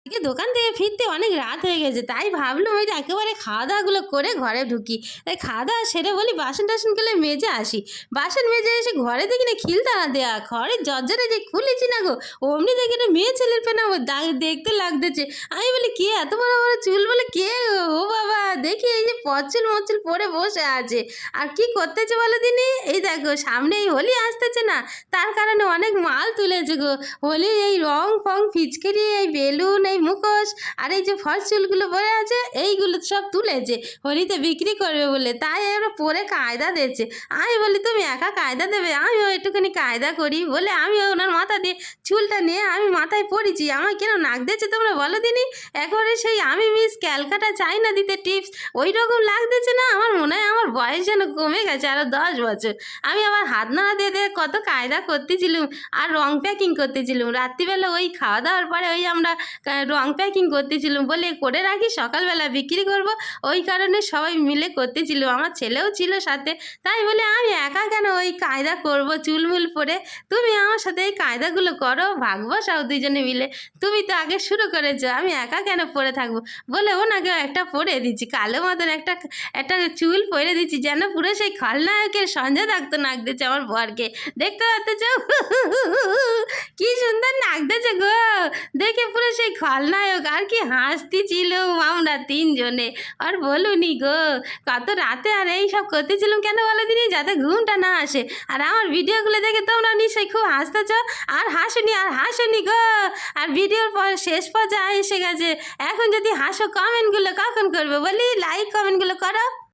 এদিকে দোকান থেকে ফিরতে অনেক রাত হয়ে গেছে, তাই ভাবলাম ওই যে একেবারে খাওয়া দাওয়াগুলো করে ঘরে ঢুকি। তাই খাওয়া দাওয়া সেরে বলি বাসন টাসনগুলো মেজে আসি। বাসন মেজে এসে ঘরে দেখি না খিলতানা দেয়া, ঘরে জর্জরে যে খুলেছি না গো, অমনি দেখি না মেয়ে ছেলের পেনা দেখতে লাগতেছে। আমি বলি কে এত বড় বড় চুল, বলে কে গো? ও বাবা, দেখি এই যে পচল মচল পরে বসে আছে। আর কি করতেছে বলো দিনি, এই দেখো সামনে এই হোলি আসতেছে না, তার কারণে অনেক মাল তুলেছে গো। হোলির এই রং ফং ফিচকারি, এই বেলুন, এই মুখোশ, আর এই যে ফলস চুলগুলো পরে আছে, এইগুলো সব তুলেছে হোলিতে বিক্রি করবে বলে। তাই এরা পরে কায়দা দিচ্ছে। আমি বলি তুমি একা কায়দা দেবে, আমিও একটুখানি কায়দা করি বলে আমি ওনার মাথা দিয়ে চুলটা নিয়ে আমি মাথায় পড়েছি। আমার কেন নাক দিয়েছে তোমরা বলো দিনি, একেবারে সেই আমি মিস ক্যালকাটা চাই না দিতে টিপস ওই রকম লাগতেছে না। আমার মনে হয় আমার বয়স যেন কমে গেছে আরও 10 বছর। আমি আবার হাত নাড়া দিয়ে দিয়ে কত কায়দা করতেছিলাম আর রং প্যাকিং করতেছিলাম রাত্রিবেলা। ওই খাওয়া দাওয়ার পরে ওই আমরা রং প্যাকিং করতেছিলাম বলে করে রাখি সকালবেলা বিক্রি করব, ওই কারণে সবাই মিলে করতেছিলাম। আমার ছেলেও ছিল সাথে। তাই বলে আমি একা কেন ওই কায়দা করব চুলমুল পরে, তুমি আমার সাথে এই কায়দাগুলো করো, ভাগ বসাও দুজনে মিলে। তুমি তো আগে শুরু করেছো, আমি একা কেন পরে থাকবো বলে ওনাকেও একটা পরে দিচ্ছি, কালো মতন একটা একটা চুল পরে দিচ্ছি, যেন পুরো সেই খলনায়কের সঞ্জয় দত্ত নাক দিচ্ছে আমার বরকে। দেখতে পাচ্ছ কি সুন্দর নাক দিয়েছে গো, দেখে পুরো সেই খলনায়ক। আর কি হাসতি ছিল আমরা তিনজনে, আর বলুনি গো কত রাতে। আর এই সব করতেছিলাম কেন বলো দিনি, যাতে ঘুমটা না আসে। আর আমার ভিডিওগুলো দেখে তোমরা নিশ্চয়ই খুব হাসতেছ, আর হাসুনি গো। আর ভিডিওর পর শেষ পর্যায়ে এসে গেছে, এখন যদি হাসো কমেন্টগুলো কখন করবে বলি, লাইক কমেন্টগুলো করো।